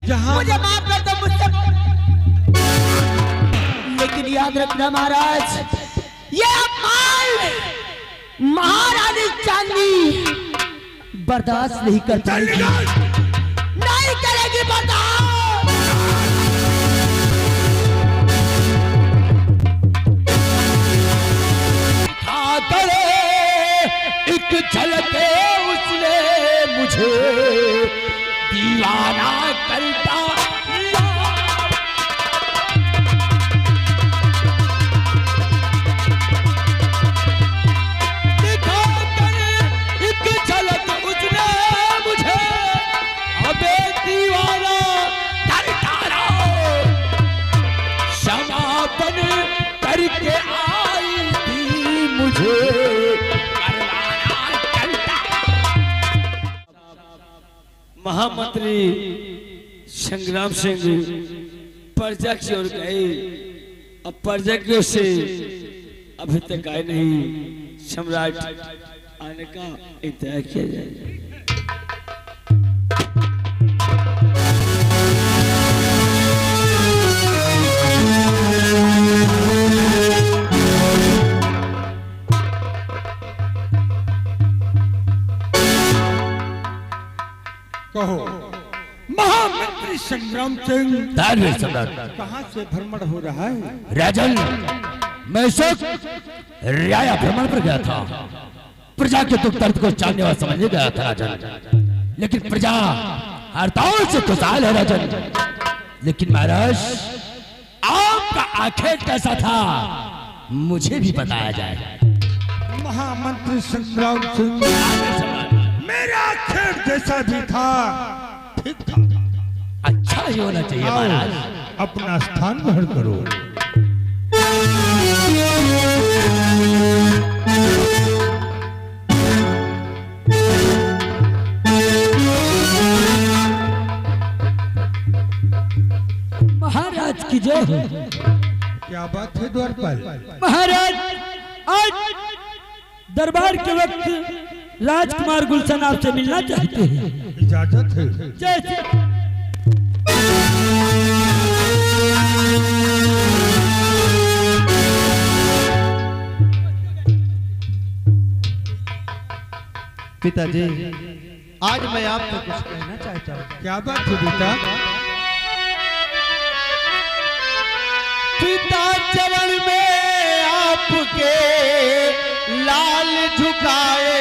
मुझे माफ कर दो मुझसे, लेकिन याद रखना महाराज, ये अपमान महारानी चांदनी बर्दाश्त नहीं कर पाएगी, नहीं करेगी बर्दाश्त। एक झलके उसने मुझे दीवाना करता, करके आई थी मुझे महामंत्री संग्राम सिंह प्रजा की ओर गए, अब प्रजा की ओर से अभी तक आए नहीं। सम्राट आने का इंतजार किया जाए। कहो महामंत्री संग्राम सिंह, कहाँ से भ्रमण हो रहा है? राजन, मैं रियाया भ्रमण पर गया था, प्रजा के दुख दर्द को जानने और समझने गया था राजन, लेकिन प्रजा हड़ताल से खुशहाल है राजन। लेकिन महाराज, आपका आखेट कैसा था मुझे भी बताया जाए। महामंत्री संग्राम सिंह, मेरा आखेट जैसा भी था ठीक था। अच्छा ही होना चाहिए महाराज। अपना स्थान ग्रहण करो। महाराज की जय हो। क्या बात है द्वारपाल? महाराज, आज दरबार के वक्त राजकुमार गुलशन आपसे मिलना चाहते हैं। इजाजत है? जैसे पिताजी, आज मैं आपको कुछ कहना चाहता हूँ। क्या बात है बेटा? पिता चरण में आपके लाल झुकाए,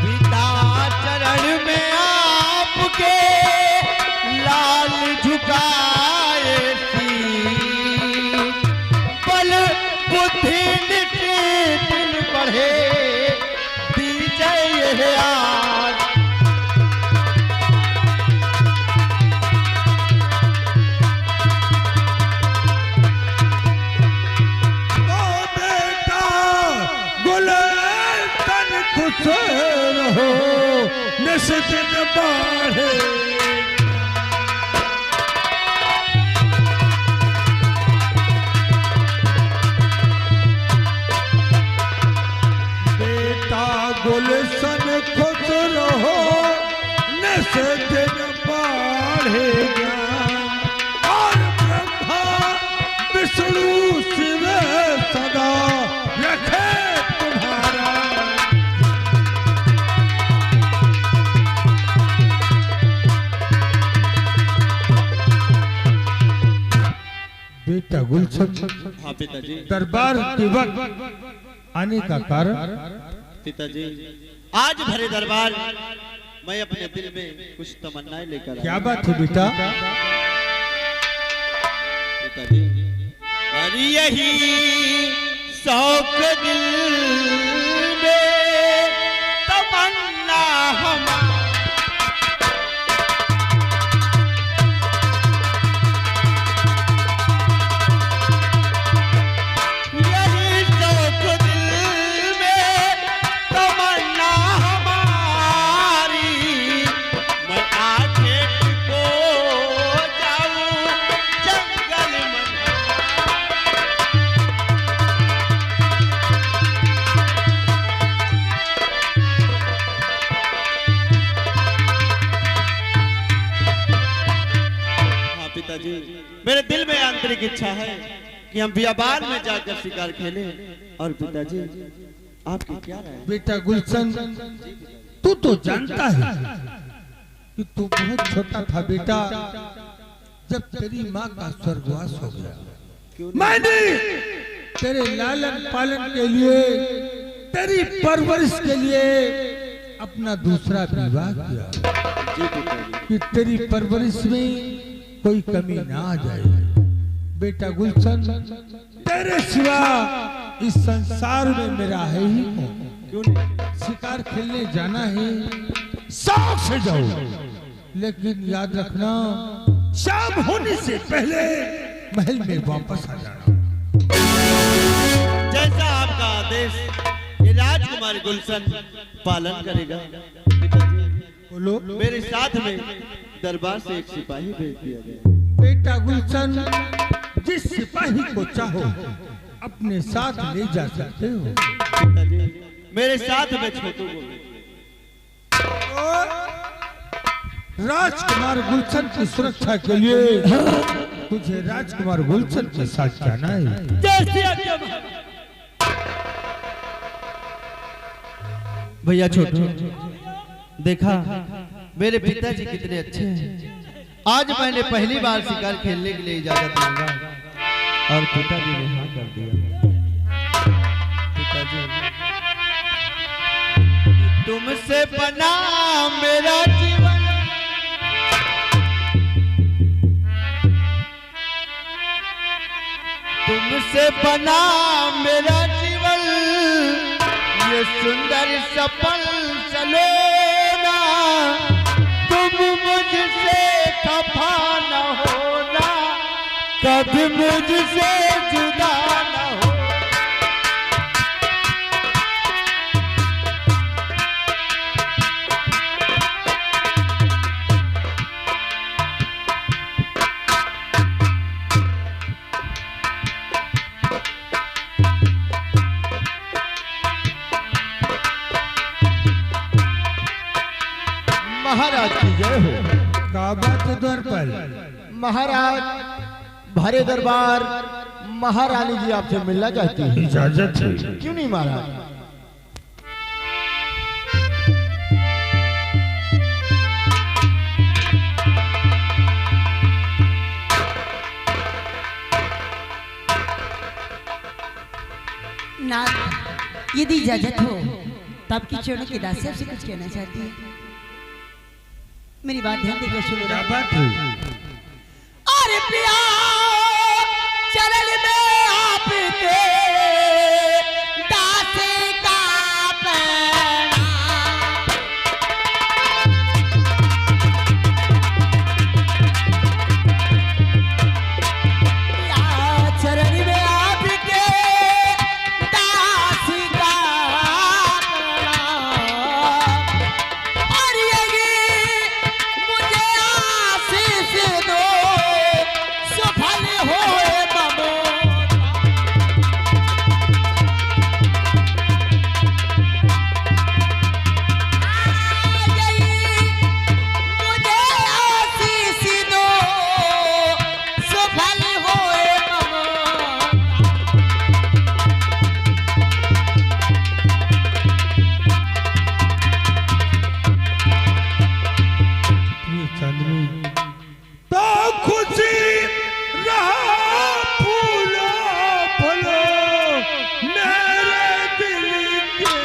पिता चरण में आपके लाल झुकाए, बल बुद्धि नित्य बढ़े दीजिए आज। खुश रहो, निश्चित बढ़े। बेटा गुलशन खुश रहो, निश्चित बढ़ेगा, और ब्रह्मा विष्णु शिव सदा रखे तुम्हारा। बेटा गुलशन, हाँ पिताजी। दरबार के वक्त आने का कारण? पिताजी, आज भरे दरबार मैं अपने दिल में कुछ तमन्नाएं लेकर आया। क्या बात है बेटा? पिताजी, और यही शौक दिल में तमन्ना हमारी, मेरे दिल में आंतरिक इच्छा है कि हम बियाबान में जाकर शिकार खेलें। और पिताजी आपकी क्या राय है? बेटा गुलशन, तू तो जानता है कि तू बहुत छोटा था बेटा जब तेरी माँ का स्वर्गवास हो गया। मैंने तेरे लालन पालन के लिए, तेरी परवरिश के लिए अपना दूसरा विवाह किया कि तेरी परवरिश में कोई कमी ना आ जाए। बेटा गुलशन, तेरे सिवा इस संसार में मेरा है ही कौन? क्यों नहीं? शिकार खेलने जाना है, शौक से जाओ, लेकिन याद रखना शाम होने से पहले महल में वापस आ जाना। जैसा आपका आदेश ये राजकुमार गुलशन पालन करेगा। बोलो। मेरे साथ में दरबार से एक सिपाही भेज दिया गया। बेटा गुलशन, जिस सिपाही को चाहो अपने साथ ले जा सकते हो। पिताजी मेरे साथ में छोटू को राजकुमार गुलशन की सुरक्षा के लिए तुझे राजकुमार गुलशन के साथ जाना है। भैया छोटू, देखा मेरे पिताजी कितने अच्छे हैं। आज मैंने पहली बार शिकार खेलने के लिए इजाजत मांगा और पिताजी ने हाँ कर दिया। पिताजी तुमसे बना मेरा जीवन, तुमसे बना मेरा जीवन, ये सुंदर सपन सलोना, तुम मुझसे खफा न होना, कभी मुझसे जुदा न हो। महाराज की जय हो। काबा के द्वार पर महाराज भरे दरबार महारानी जी आपसे मिलना चाहती है। इजाजत है। क्यों नहीं महाराज? ना यदि इजाजत हो तब की चरणों की दासी आपसे कुछ कहना चाहती है। मेरी बात ध्यान देकर सुनो। क्या बात है? अरे पिया चरण में आपके दासी का पैना, पिया चरण में आपके दासी का पैना, और यही मुझे आशीष दो सफल होए बबो। यही मुझे आशीष दो सफल होए बबो। ये चांदनी तो खुशी रहा फूलो फलो मेरे दिल के।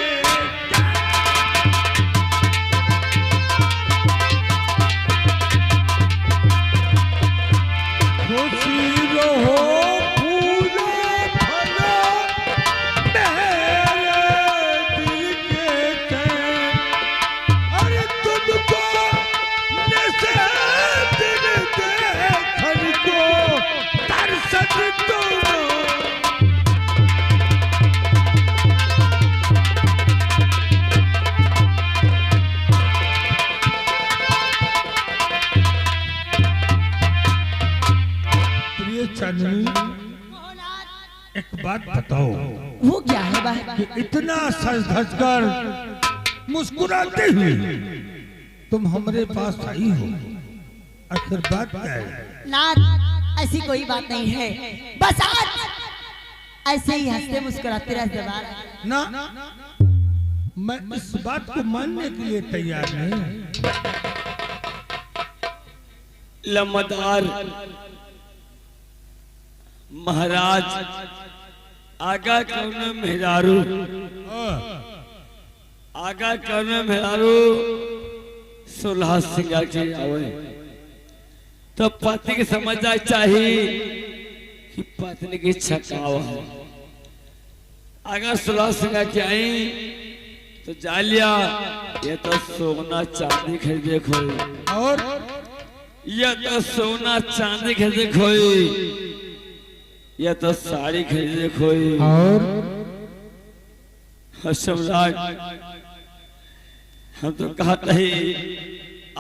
खुशी रहो फूलो फलो मेरे दिल के चैन। अरे तुमको नशे दिन देखन को तरसत तुम। प्रिय चांदनी, एक बात बताओ वो क्या है बाबा? कि इतना सज धज कर मुस्कुराते हुए तुम हमारे पास आई हो, आखिर बात क्या है? नाथ ऐसी कोई बात नहीं है। बस आज ऐसे ही हंसते मुस्कुराते रह दरबार आए। ना मैं इस बात को मानने के लिए तैयार नहीं। लम्बदार महाराज आगा कौन मेहरारू, आगा कौन मेहरारू सुलह सिंगार के आवे तो पत्नी की समझना चाहिए कि पत्नी की छकावा है। अगर सुलह सिंगार के आई तो जालिया ये तो सोना चांदी खरीदे खोई, और ये तो सोना चांदी खरीदे खोई, ये तो साड़ी खरीदे खोई। और सम्राट हम तो कहते ही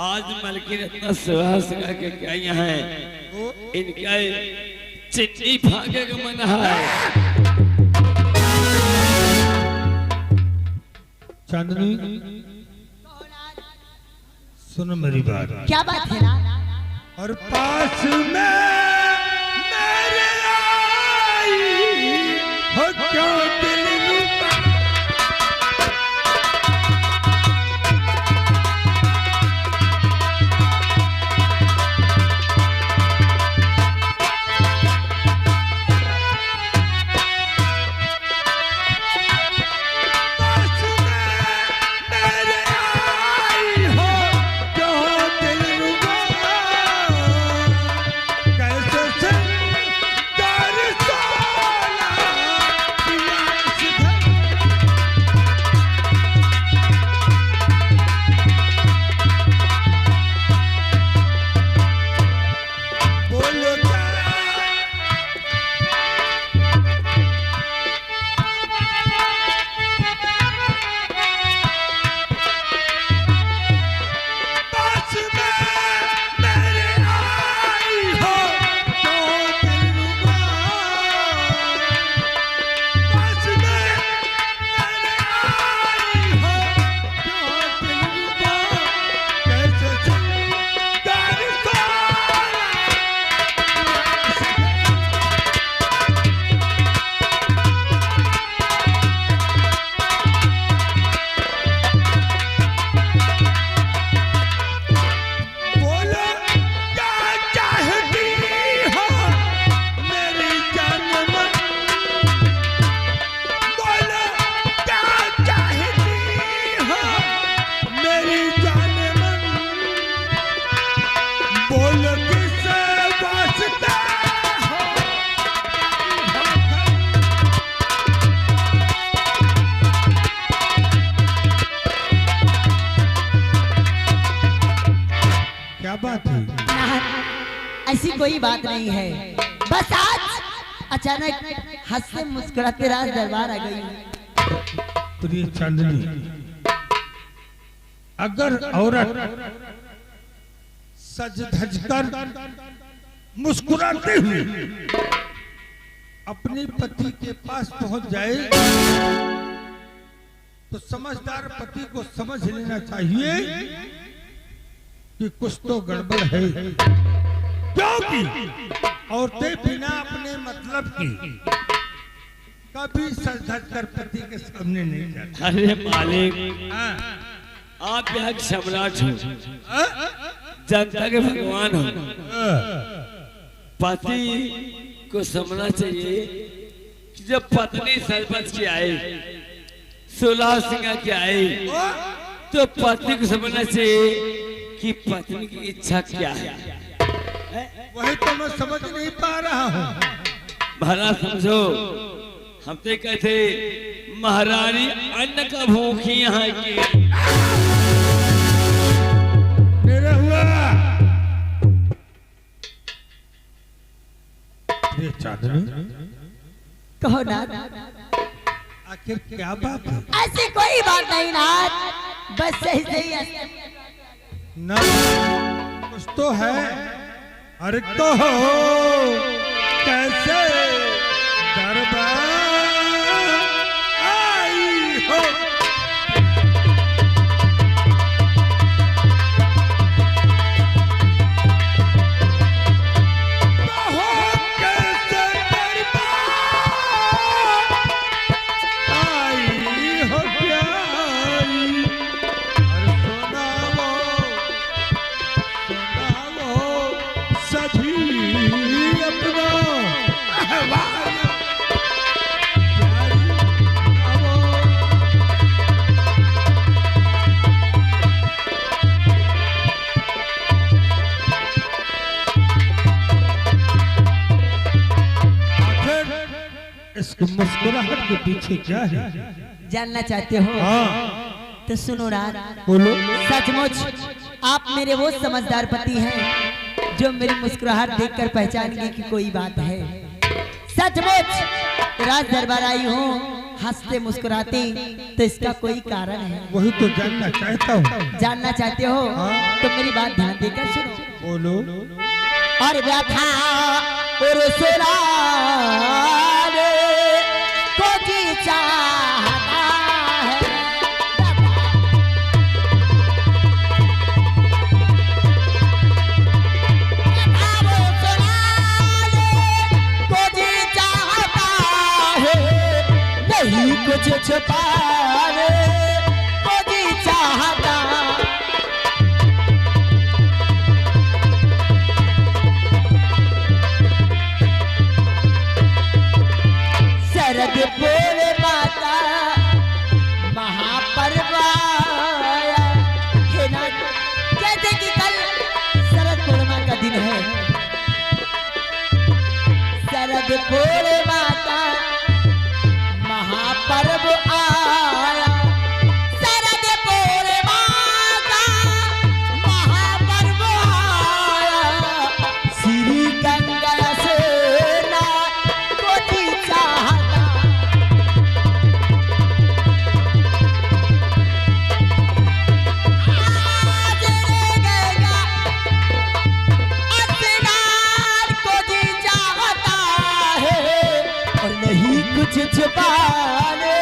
आज मलकिन इतना सुलह सिंगार के क्या यहाँ है, इनका चिट्ठी भागे का मन है। चांदनी सुनो मेरी बात। क्या बात है ना? और पास में मेरे आई हो क्यों दिल रुबा। क्या बात है? ऐसी कोई बात नहीं है। बस आज अचानक हंसते मुस्कुराते राज दरबार आ गई। प्रिय चांदनी, अगर औरत सज धज कर मुस्कुराते हुए अपने पति के पास पहुंच जाए तो समझदार पति को समझ लेना चाहिए कि कुछ तो गड़बड़ है, क्योंकि औरतें बिना अपने मतलब की कभी सज धज कर पति के सामने नहीं जाती। अरे मालिक, आप यहाँ के सम्राट हो, जनता के भगवान हो, पति को समझना चाहिए कि जब पत्नी सरपंच की आए, सुलह सिंगार की आए, तो पति को समझना चाहिए कि पत्नी की इच्छा क्या है। वही तो मैं समझ नहीं पा रहा हूँ। भला समझो, हम तो कहते महारानी अन्न का भूखी यहाँ की। मेरा हुआ ये चांदनी, कहो ना, आखिर क्या बात है? ऐसी कोई बात नहीं ना, बस सही सही है। ना कुछ तो है। अरे तो हो कैसे दरबार आई हो। तो हो कि मुस्कुराहट के पीछे क्या है? जानना चाहते हो? हाँ तो सुनो राज, बोलो। सचमुच आप मेरे वो समझदार पति हैं जो मेरी मुस्कुराहट देखकर पहचान गए कि कोई बात है। सचमुच राज दरबार आई हूँ हंसते मुस्कुराते, तो इसका कोई कारण है। वही तो जानना चाहता हूँ। जानना चाहते हो? तो मेरी बात ध्यान देकर सुनो। बोलो। और व्यथा और सुरार को जी चाहता है, व्यथा वो सुरार को जी चाहता है, नहीं कुछ छुपाने को जी चाहता। शरद पूर्णिमाता महापर्व आया है ना, जैसे कि कल शरद पूर्णिमा का दिन है। शरद पूर्णिमाता महापर्व आया, शरद पूर्णिमा का महापर्व आया, श्री गंगा सेना को जी चाहता। आज रे गंगा स्नान को जी चाहता है, और नहीं कुछ छुपाने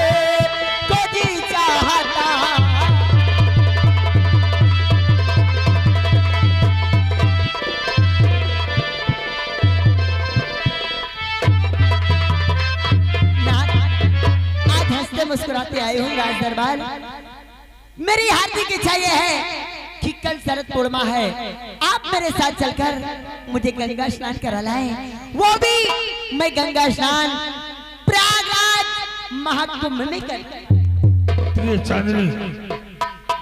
को जी चाहता। आज हंसते मुस्कुराते आए हूँ राज दरबार। मेरी हार्दिक इच्छा यह है कि कल शरद पूर्णिमा है, आप मेरे साथ चलकर मुझे गंगा स्नान करा लाएं, वो भी मैं गंगा स्नान प्रयागराज महाकुंभ में कर। ये चांदनी,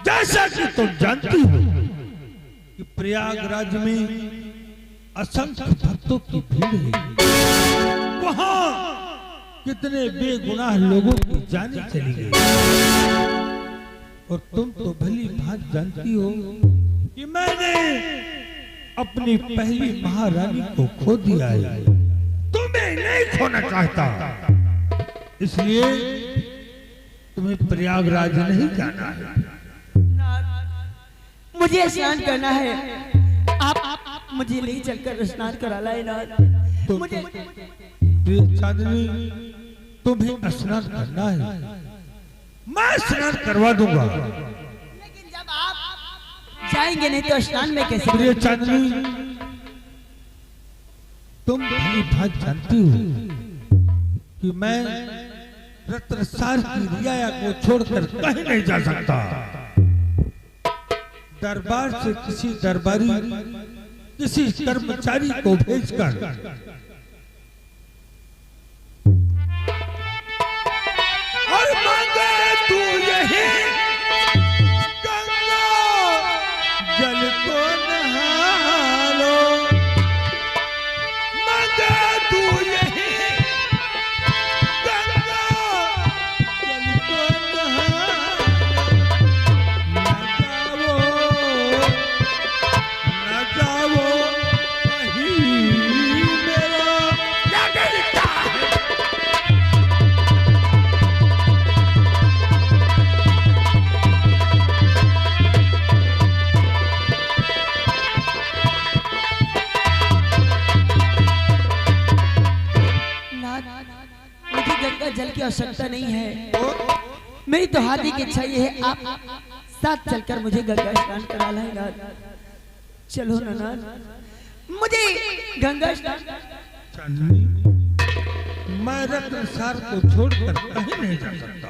जैसा कि तुम जानती हो कि प्रयागराज में असंख्य भक्तों की भीड़ है, वहाँ कितने बेगुनाह लोगों की जानें चली गई। और तुम तो भली भांति जानती हो कि मैंने अपनी पहली महारानी को खो दिया है। तुम्हें नहीं खोना चाहता, इसलिए तुम्हें प्रयागराज नहीं जाना है। मुझे स्नान करना है, आप मुझे ले चलकर स्नान करा लाए ना। तो मुझे चांदनी, तुम्हें स्नान करना है, मैं स्नान करवा दूंगा। लेकिन जब आप जाएंगे नहीं तो स्नान में कैसे? प्रिय चांदनी, तुम भली भांति जानती हो कि मैं रत्नसार की रियाया को छोड़कर कहीं नहीं जा सकता। दरबार से किसी दरबारी, किसी कर्मचारी को भेजकर और मांगे तू यही गंगा जल को नहा लो, मांगे तू यही गंगा जल को नहा लो, न जाओ कहीं मेरा क्या दिखता है। मुझे गंगा जल की आवश्यकता नहीं है। मेरी तो हार्दिक इच्छा ये है आप साथ चलकर मुझे गंगा स्नान करा लाए ना। चलो ना, मुझे गंगा स्नान। चांदनी, मैं रत्नसार को छोड़कर कहीं नहीं जा सकता।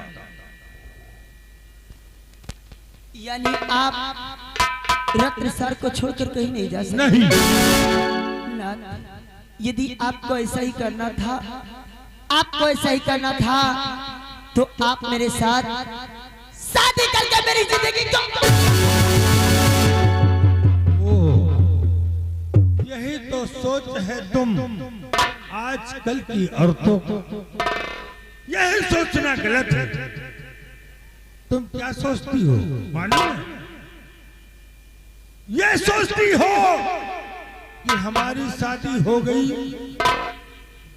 यानी आप रत्नसार को छोड़कर कहीं नहीं जा सकते? नहीं। ना, यदि आपको ऐसा ही करना था, आपको ऐसा ही करना था, तो आप मेरे साथ शादी करके मेरी जिंदगी को। यही तो सोच है तुम आजकल की औरतों को यही सोचना गलत है। तुम क्या सोचती हो मालूम है? ये सोचती हो कि हमारी शादी हो गई,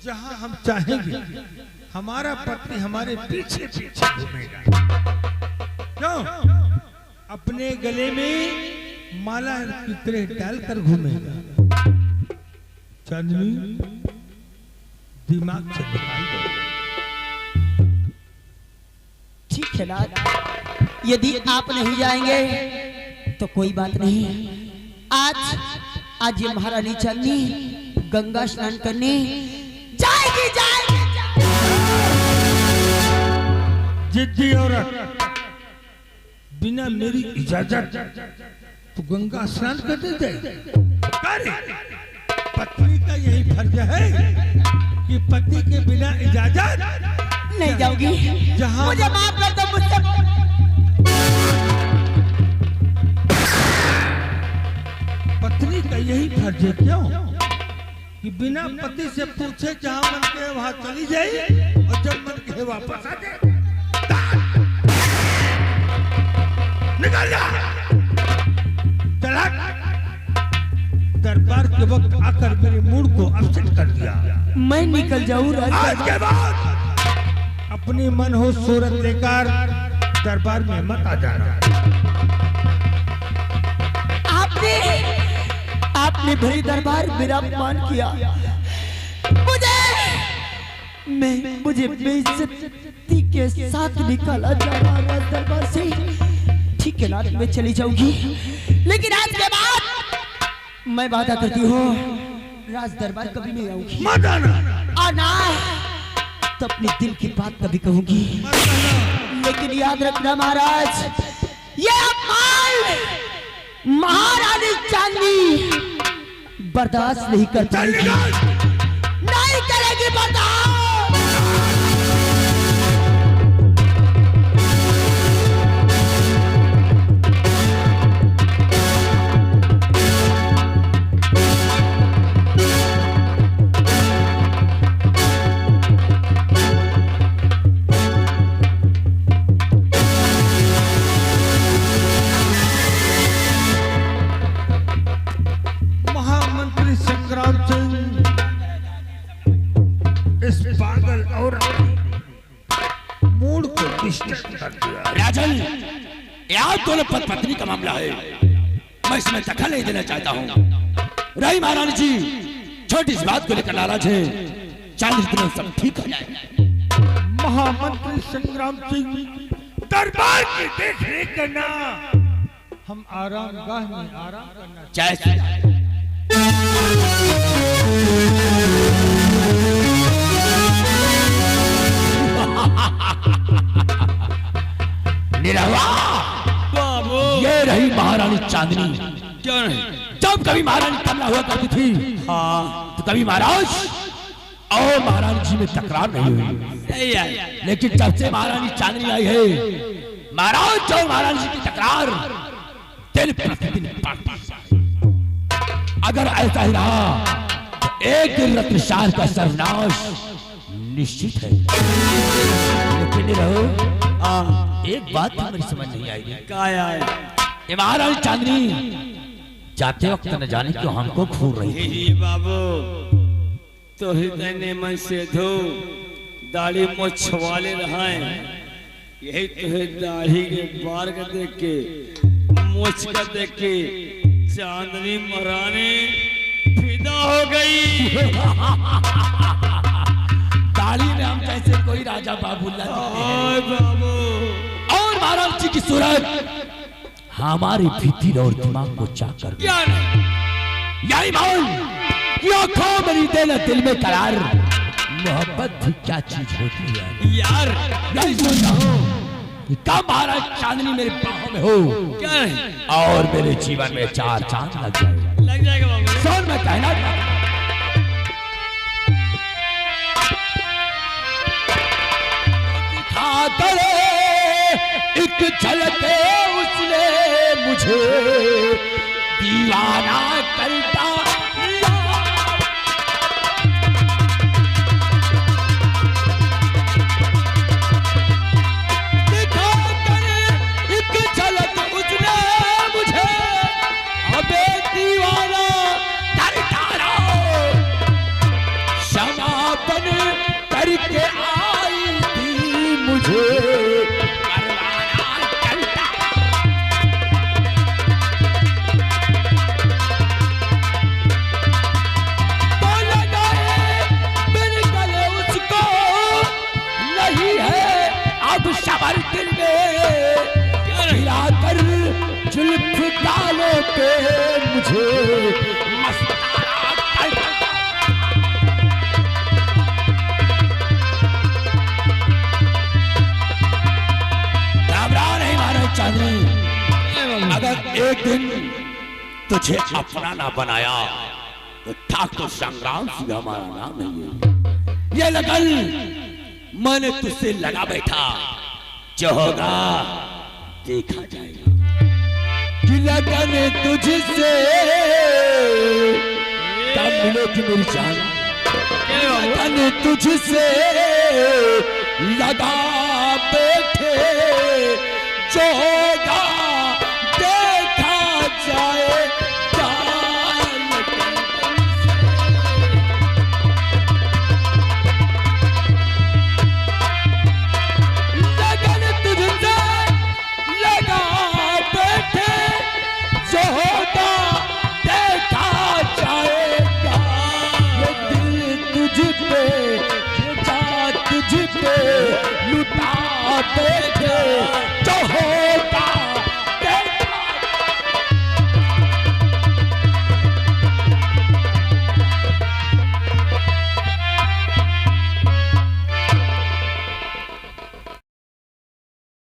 जहां हम चाहेंगे हमारा पति हमारे पीछे पीछे घूमेगा। क्यों? अपने गले में माला की तरह डालकर घूमेगा। चांदनी, दिमाग से निकाल दो। ठीक है नाथ, यदि आप नहीं जाएंगे तो कोई बात नहीं। आज ये महारानी चांदनी गंगा स्नान करने जाएगी। जिद्दी औरत, बिना मेरी इजाजत तो गंगा स्नान करने जाए? पत्नी का यही फर्ज है कि पति के बिना इजाजत नहीं जाऊंगी। जहां मुझे माफ कर दो। मुझसे पत्नी का यही फर्ज है क्यों कि बिना पति से पूछे जहां मन के वहां चली जाए और जब मन के वापस आ जाए। निकल जा, चला। दरबार के वक्त आकर मेरे मूड को अपसेट कर दिया। मैं निकल जाऊं आज के बाद अपनी मन हो सूरत लेकर दरबार में मत आ जाना। आपने भरी दरबार मेरा अपमान किया। मुझे बेइज्जती के साथ निकाला जा रहा है दरबार से। ठीक है नाथ, मैं चली जाऊंगी, लेकिन आज के बाद मैं वादा करती हूँ राज दरबार कभी नहीं आऊंगी। मत आना। और ना तो अपने दिल की बात कभी कहूंगी। लेकिन याद रखना महाराज, ये अपमान महारानी चांदनी बर्दाश्त नहीं कर पाएगी, नहीं करेगी बर्दाश्त। राजन, यह दोनों पत्नी का मामला है, मैं इसमें दखल नहीं देना चाहता हूँ। रही महारानी जी छोटी इस बात को लेकर नाराज है, 40 दिनों सब ठीक हो जाए। महामंत्री संग्राम सिंह, दरबार की देख रेख करना, हम आराम गाह में आराम करना। जय निरहुआ, ये रही महारानी चांदनी। क्यों नहीं? जब कभी महारानी कमला हुआ करती थी, हाँ, तो कभी महाराज और महारानी जी में तकरार नहीं हुई। लेकिन जब से महारानी चांदनी आई है, महाराज और महारानी जी की तकरार दिन प्रतिदिन बढ़ती है। अगर ऐसा ही रहा तो एक दिन रत्नशाल का सर्वनाश निश्चित है। लेकिन रहो, एक बात मेरी समझ नहीं आई। क्या है? ये महारानी चांदनी जाते वक्त न जाने क्यों हमको घूर रही थी। बाबू तो हृदय मन से धो, दाढ़ी मोछ वाले रहा, यही तो दाढ़ी के बार का देख के, मोछ का देख के चांदनी महारानी फिदा हो गई। दाढ़ी में हम जैसे कोई राजा बाबूल्ला बाबू, और महाराज जी की सूरत हमारी भीतर और दिमाग को चाकर यही मान आंखों मेरी देना दिल में करार। मोहब्बत भी क्या चीज होती है यार। यही सोचता हूँ कि कब महाराज चांदनी मेरे बाहों में हो, क्या है? और मेरे जीवन में 4 चांद लग जाए। लग जाएगा बाबू। सर मैं कहना एक झलके उसने मुझे दीवाना करता मुझे मस्ताना कर। घबरा नहीं महाराज चांदनी, अगर एक दिन तुझे अपना ना बनाया तो ठाकुर संग्राम सिंह हमारा नाम नहीं है। ये लगन मैंने तुझसे लगा बैठा, जो होगा देखा जाएगा। कि लगन तुझसे कब मिलेगी मेरी जान, लगन तुझसे लगा बैठे, जो होगा